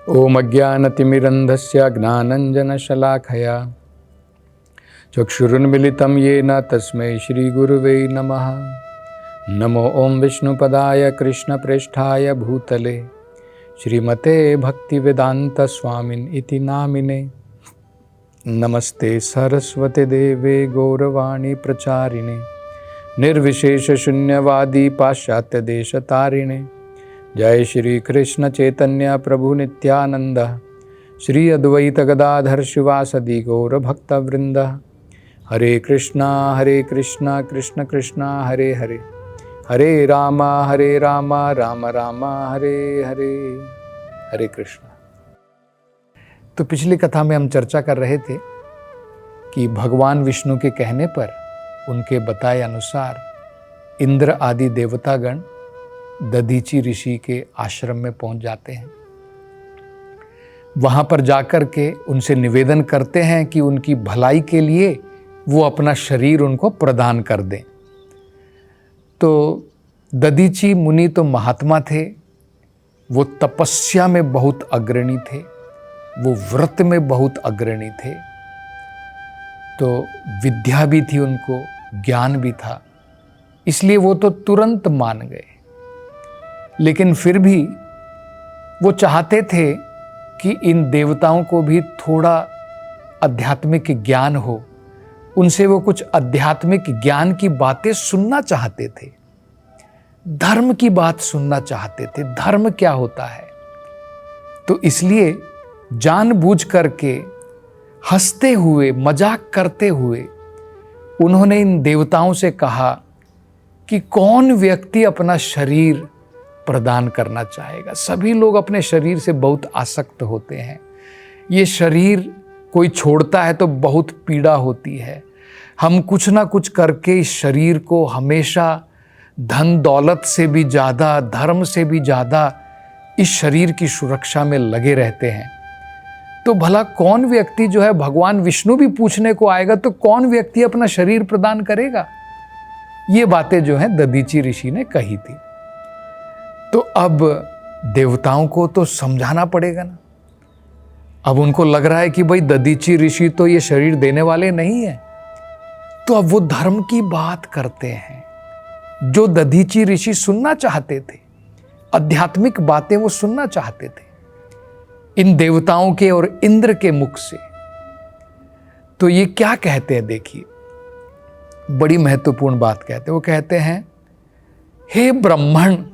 ओम अज्ञानतिमिरन्धस्य ज्ञानञ्जनशलाखया चक्षुरुन्मिलितं येन तस्मै श्रीगुरुवे नमः। नमो ओम विष्णुपदाय कृष्णप्रेष्ठाय भूतले श्रीमते भक्तिवेदान्तस्वामिन् इति नामिने। नमस्ते सरस्वते देवे गौरवाणी प्रचारिणे निर्विशेषशून्यवादी पाश्चात्यदेशतारिणे। जय श्री कृष्ण चैतन्य प्रभु नित्यानंद श्री अद्वैत गदाधर शिवासदि गौर भक्तवृंद। हरे कृष्णा कृष्ण कृष्णा हरे हरे, हरे राम राम राम हरे हरे। हरे कृष्णा। तो पिछली कथा में हम चर्चा कर रहे थे कि भगवान विष्णु के कहने पर उनके बताए अनुसार इंद्र आदि देवतागण दधीची ऋषि के आश्रम में पहुंच जाते हैं। वहां पर जाकर के उनसे निवेदन करते हैं कि उनकी भलाई के लिए वो अपना शरीर उनको प्रदान कर दें। तो दधीची मुनि तो महात्मा थे, वो तपस्या में बहुत अग्रणी थे, वो व्रत में बहुत अग्रणी थे, तो विद्या भी थी उनको, ज्ञान भी था, इसलिए वो तो तुरंत मान गए। लेकिन फिर भी वो चाहते थे कि इन देवताओं को भी थोड़ा आध्यात्मिक ज्ञान हो, उनसे वो कुछ आध्यात्मिक ज्ञान की बातें सुनना चाहते थे, धर्म की बात सुनना चाहते थे, धर्म क्या होता है। तो इसलिए जानबूझ करके हंसते हुए मजाक करते हुए उन्होंने इन देवताओं से कहा कि कौन व्यक्ति अपना शरीर प्रदान करना चाहेगा। सभी लोग अपने शरीर से बहुत आसक्त होते हैं। ये शरीर कोई छोड़ता है तो बहुत पीड़ा होती है। हम कुछ ना कुछ करके इस शरीर को हमेशा धन दौलत से भी ज़्यादा, धर्म से भी ज़्यादा इस शरीर की सुरक्षा में लगे रहते हैं। तो भला कौन व्यक्ति जो है, भगवान विष्णु भी पूछने को आएगा तो कौन व्यक्ति अपना शरीर प्रदान करेगा। ये बातें जो हैं दधीची ऋषि ने कही थी। तो अब देवताओं को तो समझाना पड़ेगा ना। अब उनको लग रहा है कि भाई दधीची ऋषि तो ये शरीर देने वाले नहीं है। तो अब वो धर्म की बात करते हैं जो दधीची ऋषि सुनना चाहते थे, आध्यात्मिक बातें वो सुनना चाहते थे इन देवताओं के और इंद्र के मुख से। तो ये क्या कहते हैं, देखिए बड़ी महत्वपूर्ण बात कहते हैं। वो कहते हैं, हे ब्राह्मण,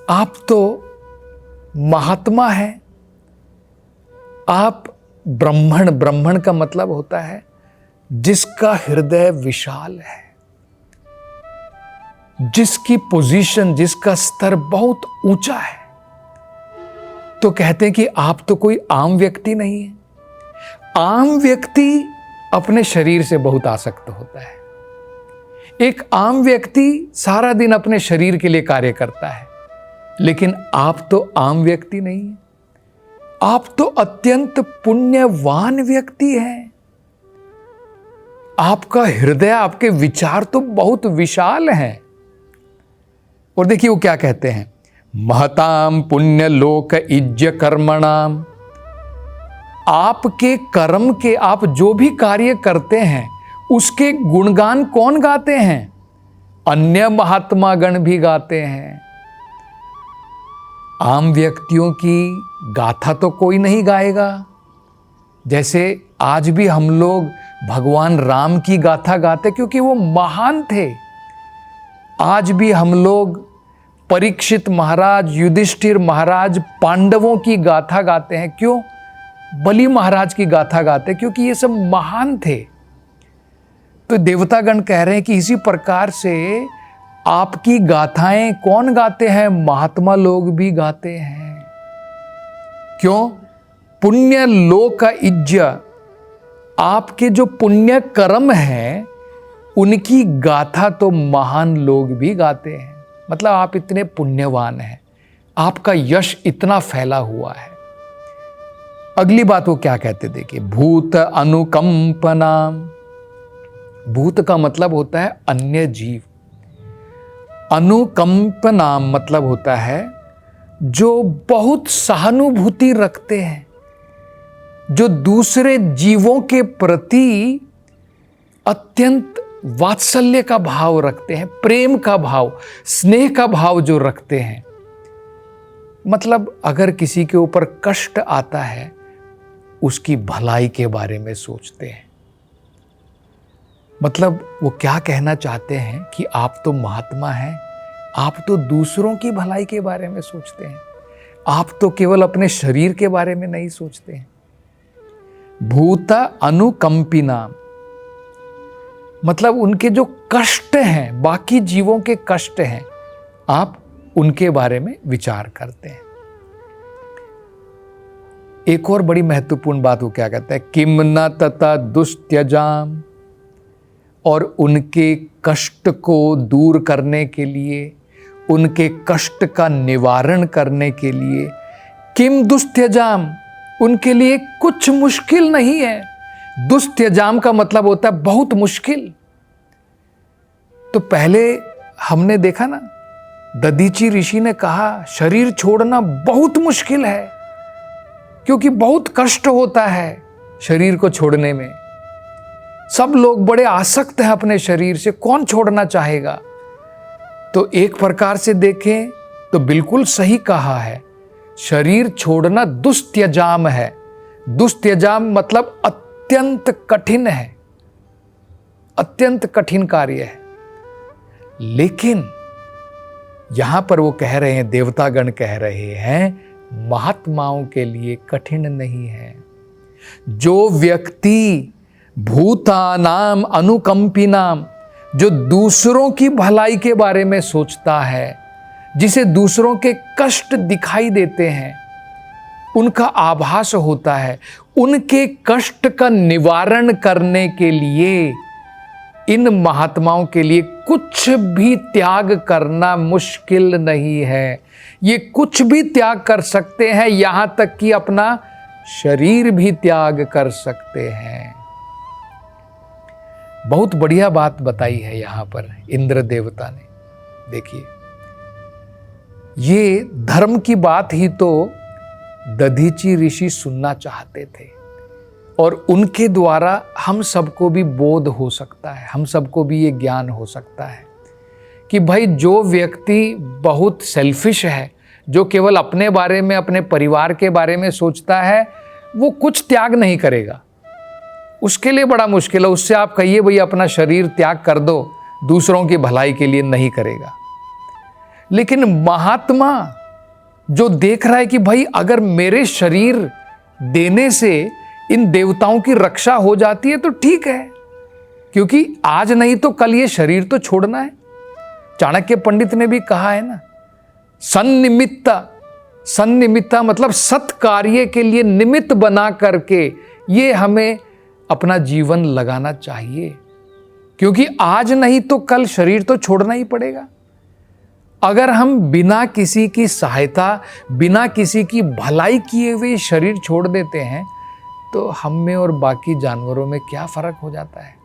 आप तो महात्मा हैं, आप ब्राह्मण, ब्राह्मण का मतलब होता है जिसका हृदय विशाल है, जिसकी पोजीशन, जिसका स्तर बहुत ऊंचा है। तो कहते हैं कि आप तो कोई आम व्यक्ति नहीं है। आम व्यक्ति अपने शरीर से बहुत आसक्त होता है। एक आम व्यक्ति सारा दिन अपने शरीर के लिए कार्य करता है, लेकिन आप तो आम व्यक्ति नहीं हैं। आप तो अत्यंत पुण्यवान व्यक्ति हैं। आपका हृदय, आपके विचार तो बहुत विशाल हैं। और देखिए वो क्या कहते हैं, महताम पुण्य लोक इज्य कर्मणाम। आपके कर्म के, आप जो भी कार्य करते हैं उसके गुणगान कौन गाते हैं? अन्य महात्मा गण भी गाते हैं। आम व्यक्तियों की गाथा तो कोई नहीं गाएगा। जैसे आज भी हम लोग भगवान राम की गाथा गाते क्योंकि वो महान थे। आज भी हम लोग परीक्षित महाराज, युधिष्ठिर महाराज, पांडवों की गाथा गाते हैं। क्यों? बलि महाराज की गाथा गाते क्योंकि ये सब महान थे। तो देवतागण कह रहे हैं कि इसी प्रकार से आपकी गाथाएं कौन गाते हैं? महात्मा लोग भी गाते हैं। क्यों? पुण्य लोक इज्य, आपके जो पुण्य कर्म हैं उनकी गाथा तो महान लोग भी गाते हैं। मतलब आप इतने पुण्यवान हैं, आपका यश इतना फैला हुआ है। अगली बात वो क्या कहते, देखिए, भूत अनुकंपना। भूत का मतलब होता है अन्य जीव। अनुकंपना मतलब होता है जो बहुत सहानुभूति रखते हैं, जो दूसरे जीवों के प्रति अत्यंत वात्सल्य का भाव रखते हैं, प्रेम का भाव, स्नेह का भाव जो रखते हैं। मतलब अगर किसी के ऊपर कष्ट आता है, उसकी भलाई के बारे में सोचते हैं। मतलब वो क्या कहना चाहते हैं कि आप तो महात्मा हैं, आप तो दूसरों की भलाई के बारे में सोचते हैं, आप तो केवल अपने शरीर के बारे में नहीं सोचते हैं। भूता अनुकंपिना, मतलब उनके जो कष्ट हैं, बाकी जीवों के कष्ट हैं, आप उनके बारे में विचार करते हैं। एक और बड़ी महत्वपूर्ण बात वो क्या कहता है, किम न तथा दुस्त्यजाम, और उनके कष्ट को दूर करने के लिए, उनके कष्ट का निवारण करने के लिए, किम दुस्त्यजाम, उनके लिए कुछ मुश्किल नहीं है। दुस्त्यजाम का मतलब होता है बहुत मुश्किल। तो पहले हमने देखा ना, दधीची ऋषि ने कहा शरीर छोड़ना बहुत मुश्किल है, क्योंकि बहुत कष्ट होता है शरीर को छोड़ने में। सब लोग बड़े आसक्त हैं अपने शरीर से, कौन छोड़ना चाहेगा। तो एक प्रकार से देखें तो बिल्कुल सही कहा है, शरीर छोड़ना दुस्त्यजाम है। दुस्त्यजाम मतलब अत्यंत कठिन है, अत्यंत कठिन कार्य है। लेकिन यहां पर वो कह रहे हैं, देवतागण कह रहे हैं, महात्माओं के लिए कठिन नहीं है। जो व्यक्ति भूतानाम अनुकंपिनाम, जो दूसरों की भलाई के बारे में सोचता है, जिसे दूसरों के कष्ट दिखाई देते हैं, उनका आभास होता है, उनके कष्ट का निवारण करने के लिए इन महात्माओं के लिए कुछ भी त्याग करना मुश्किल नहीं है। ये कुछ भी त्याग कर सकते हैं, यहां तक कि अपना शरीर भी त्याग कर सकते हैं। बहुत बढ़िया बात बताई है यहां पर इंद्र देवता ने। देखिए, ये धर्म की बात ही तो दधीची ऋषि सुनना चाहते थे, और उनके द्वारा हम सबको भी बोध हो सकता है, हम सबको भी ये ज्ञान हो सकता है कि भाई जो व्यक्ति बहुत सेल्फिश है, जो केवल अपने बारे में, अपने परिवार के बारे में सोचता है, वो कुछ त्याग नहीं करेगा। उसके लिए बड़ा मुश्किल है। उससे आप कहिए भाई अपना शरीर त्याग कर दो, दूसरों की भलाई के लिए नहीं करेगा। लेकिन महात्मा जो देख रहा है कि भाई अगर मेरे शरीर देने से इन देवताओं की रक्षा हो जाती है तो ठीक है, क्योंकि आज नहीं तो कल ये शरीर तो छोड़ना है। चाणक्य पंडित ने भी कहा है ना, सन्निमित्ता, सन्निमित्ता मतलब सत्कार्य के लिए निमित्त बना करके ये हमें अपना जीवन लगाना चाहिए, क्योंकि आज नहीं तो कल शरीर तो छोड़ना ही पड़ेगा। अगर हम बिना किसी की सहायता, बिना किसी की भलाई किए हुए शरीर छोड़ देते हैं तो हम में और बाकी जानवरों में क्या फर्क हो जाता है।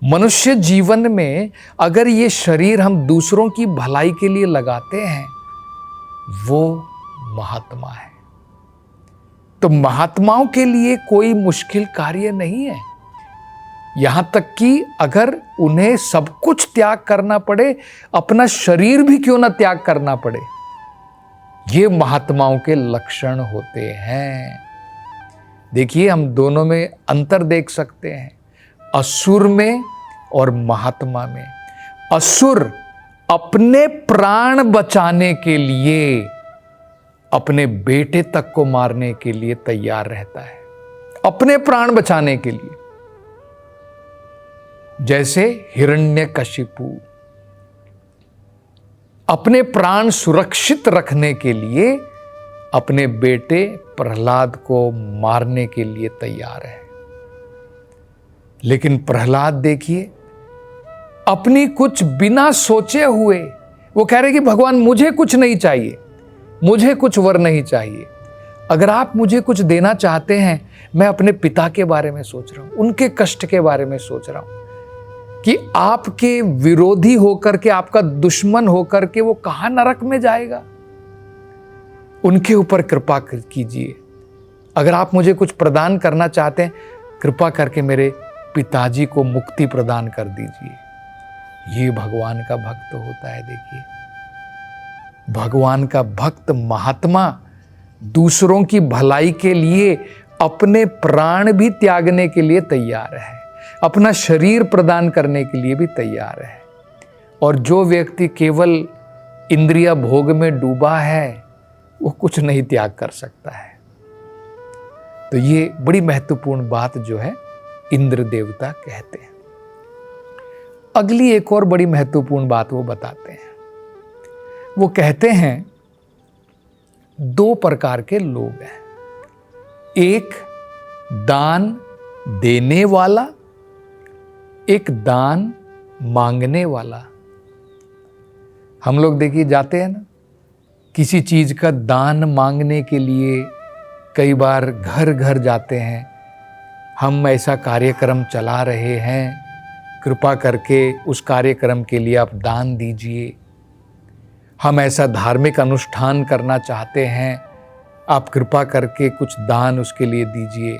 मनुष्य जीवन में अगर ये शरीर हम दूसरों की भलाई के लिए लगाते हैं, वो महात्मा है। तो महात्माओं के लिए कोई मुश्किल कार्य नहीं है। यहां तक कि अगर उन्हें सब कुछ त्याग करना पड़े, अपना शरीर भी क्यों ना त्याग करना पड़े, ये महात्माओं के लक्षण होते हैं। देखिए, हम दोनों में अंतर देख सकते हैं, असुर में और महात्मा में। असुर अपने प्राण बचाने के लिए अपने बेटे तक को मारने के लिए तैयार रहता है, अपने प्राण बचाने के लिए। जैसे हिरण्यकशिपु अपने प्राण सुरक्षित रखने के लिए अपने बेटे प्रहलाद को मारने के लिए तैयार है। लेकिन प्रहलाद देखिए, अपनी कुछ बिना सोचे हुए वो कह रहे कि भगवान मुझे कुछ नहीं चाहिए, मुझे कुछ वर नहीं चाहिए। अगर आप मुझे कुछ देना चाहते हैं, मैं अपने पिता के बारे में सोच रहा हूं, उनके कष्ट के बारे में सोच रहा हूं कि आपके विरोधी होकर के, आपका दुश्मन होकर के वो कहां नरक में जाएगा। उनके ऊपर कृपा कीजिए। अगर आप मुझे कुछ प्रदान करना चाहते हैं, कृपा करके मेरे पिताजी को मुक्ति प्रदान कर दीजिए। ये भगवान का भक्त होता है। देखिए, भगवान का भक्त महात्मा दूसरों की भलाई के लिए अपने प्राण भी त्यागने के लिए तैयार है, अपना शरीर प्रदान करने के लिए भी तैयार है। और जो व्यक्ति केवल इंद्रिय भोग में डूबा है, वो कुछ नहीं त्याग कर सकता है। तो ये बड़ी महत्वपूर्ण बात जो है इंद्र देवता कहते हैं। अगली एक और बड़ी महत्वपूर्ण बात वो बताते हैं। वो कहते हैं 2 प्रकार के लोग हैं, एक दान देने वाला, एक दान मांगने वाला। हम लोग देखिए जाते हैं ना, किसी चीज का दान मांगने के लिए कई बार घर घर जाते हैं। हम ऐसा कार्यक्रम चला रहे हैं, कृपा करके उस कार्यक्रम के लिए आप दान दीजिए। हम ऐसा धार्मिक अनुष्ठान करना चाहते हैं, आप कृपा करके कुछ दान उसके लिए दीजिए।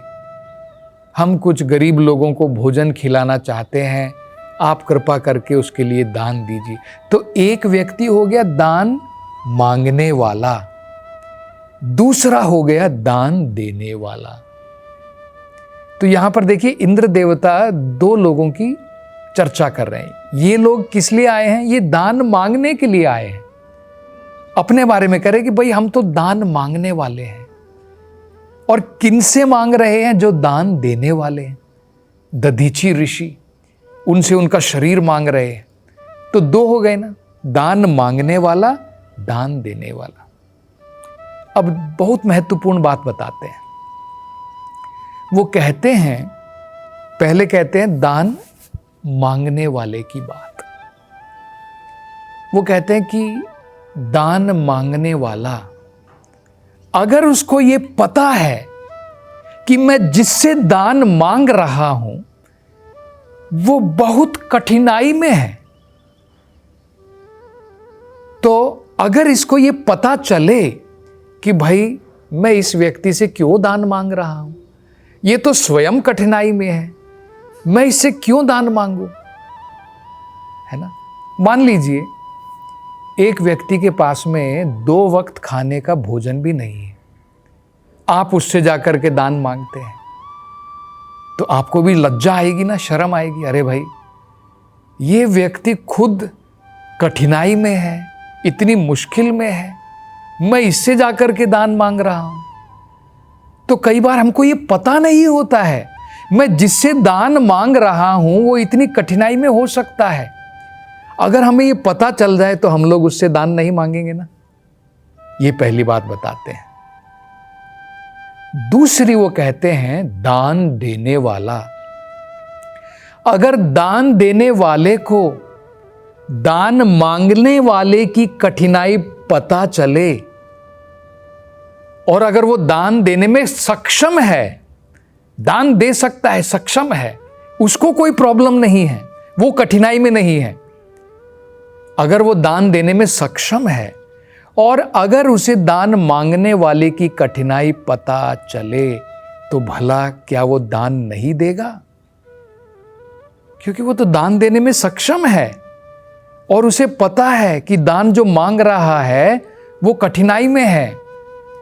हम कुछ गरीब लोगों को भोजन खिलाना चाहते हैं, आप कृपा करके उसके लिए दान दीजिए। तो एक व्यक्ति हो गया दान मांगने वाला, दूसरा हो गया दान देने वाला। तो यहां पर देखिए इंद्र देवता 2 लोगों की चर्चा कर रहे हैं। ये लोग किस लिए आए हैं? ये दान मांगने के लिए आए हैं। अपने बारे में करें कि भाई हम तो दान मांगने वाले हैं। और किनसे मांग रहे हैं? जो दान देने वाले हैं, दधीची ऋषि, उनसे उनका शरीर मांग रहे हैं। तो 2 हो गए ना, दान मांगने वाला, दान देने वाला। अब बहुत महत्वपूर्ण बात बताते हैं। वो कहते हैं, पहले कहते हैं दान मांगने वाले की बात। वो कहते हैं कि दान मांगने वाला, अगर उसको ये पता है कि मैं जिससे दान मांग रहा हूं वो बहुत कठिनाई में है, तो अगर इसको ये पता चले कि भाई मैं इस व्यक्ति से क्यों दान मांग रहा हूं, ये तो स्वयं कठिनाई में है, मैं इससे क्यों दान मांगू, है ना। मान लीजिए एक व्यक्ति के पास में 2 वक्त खाने का भोजन भी नहीं है, आप उससे जाकर के दान मांगते हैं, तो आपको भी लज्जा आएगी ना, शर्म आएगी। अरे भाई, ये व्यक्ति खुद कठिनाई में है, इतनी मुश्किल में है, मैं इससे जाकर के दान मांग रहा हूं। तो कई बार हमको ये पता नहीं होता है, मैं जिससे दान मांग रहा हूं वो इतनी कठिनाई में हो सकता है। अगर हमें ये पता चल जाए तो हम लोग उससे दान नहीं मांगेंगे ना। ये पहली बात बताते हैं। दूसरी वो कहते हैं दान देने वाला। अगर दान देने वाले को दान मांगने वाले की कठिनाई पता चले और अगर वो दान देने में सक्षम है, दान दे सकता है, सक्षम है, उसको कोई प्रॉब्लम नहीं है, वो कठिनाई में नहीं है, अगर वो दान देने में सक्षम है और अगर उसे दान मांगने वाले की कठिनाई पता चले, तो भला क्या वो दान नहीं देगा? क्योंकि वो तो दान देने में सक्षम है और उसे पता है कि दान जो मांग रहा है वो कठिनाई में है,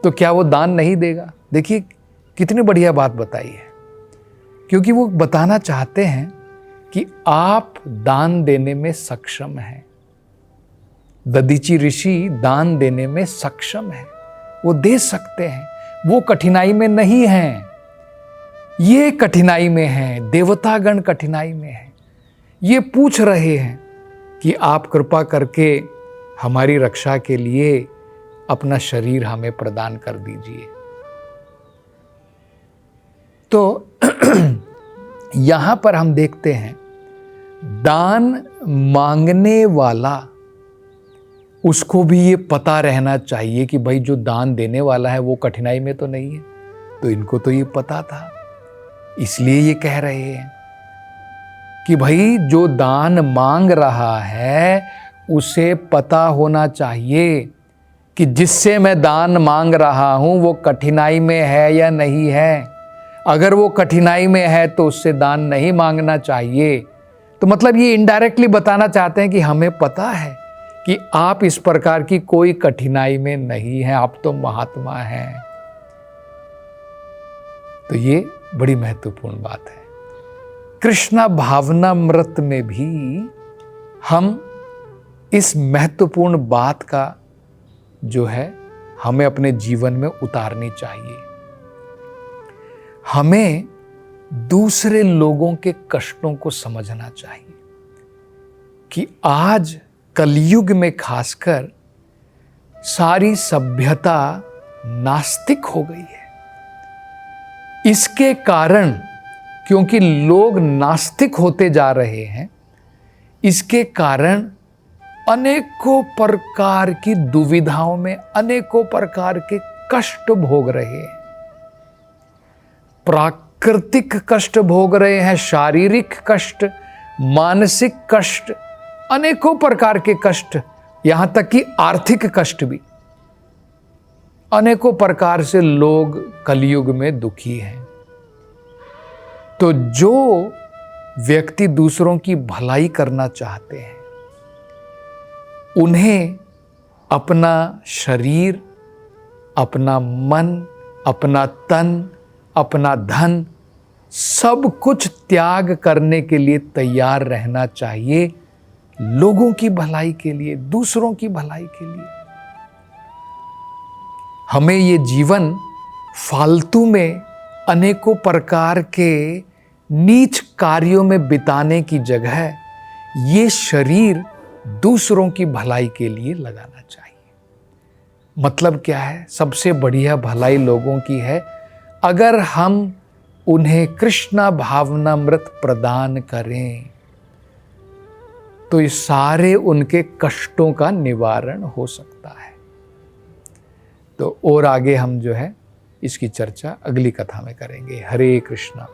तो क्या वो दान नहीं देगा? देखिए कितनी बढ़िया बात बताई है। क्योंकि वो बताना चाहते हैं कि आप दान देने में सक्षम हैं। दधीची ऋषि दान देने में सक्षम है, वो दे सकते हैं, वो कठिनाई में नहीं हैं। ये कठिनाई में हैं, देवतागण कठिनाई में हैं। ये पूछ रहे हैं कि आप कृपा करके हमारी रक्षा के लिए अपना शरीर हमें प्रदान कर दीजिए। तो यहां पर हम देखते हैं दान मांगने वाला, उसको भी ये पता रहना चाहिए कि भाई जो दान देने वाला है वो कठिनाई में तो नहीं है। तो इनको तो ये पता था, इसलिए ये कह रहे हैं कि भाई जो दान मांग रहा है उसे पता होना चाहिए कि जिससे मैं दान मांग रहा हूं वो कठिनाई में है या नहीं है। अगर वो कठिनाई में है तो उससे दान नहीं मांगना चाहिए। तो मतलब ये इनडायरेक्टली बताना चाहते हैं कि हमें पता है कि आप इस प्रकार की कोई कठिनाई में नहीं हैं, आप तो महात्मा हैं। तो ये बड़ी महत्वपूर्ण बात है। कृष्णा भावनामृत में भी हम इस महत्वपूर्ण बात का जो है हमें अपने जीवन में उतारनी चाहिए। हमें दूसरे लोगों के कष्टों को समझना चाहिए कि आज कलयुग में खासकर सारी सभ्यता नास्तिक हो गई है। इसके कारण, क्योंकि लोग नास्तिक होते जा रहे हैं, इसके कारण अनेकों प्रकार की दुविधाओं में अनेकों प्रकार के कष्ट भोग रहे हैं। प्राकृतिक कष्ट भोग रहे हैं, शारीरिक कष्ट, मानसिक कष्ट, अनेकों प्रकार के कष्ट, यहां तक कि आर्थिक कष्ट भी। अनेकों प्रकार से लोग कलयुग में दुखी हैं। तो जो व्यक्ति दूसरों की भलाई करना चाहते हैं, उन्हें अपना शरीर, अपना मन, अपना तन, अपना धन, सब कुछ त्याग करने के लिए तैयार रहना चाहिए, लोगों की भलाई के लिए, दूसरों की भलाई के लिए। हमें ये जीवन फालतू में अनेकों प्रकार के नीच कार्यों में बिताने की जगह ये शरीर दूसरों की भलाई के लिए लगाना चाहिए। मतलब क्या है? सबसे बढ़िया भलाई लोगों की है अगर हम उन्हें कृष्णा भावनामृत प्रदान करें तो ये सारे उनके कष्टों का निवारण हो सकता है। तो और आगे हम जो है इसकी चर्चा अगली कथा में करेंगे। हरे कृष्णा।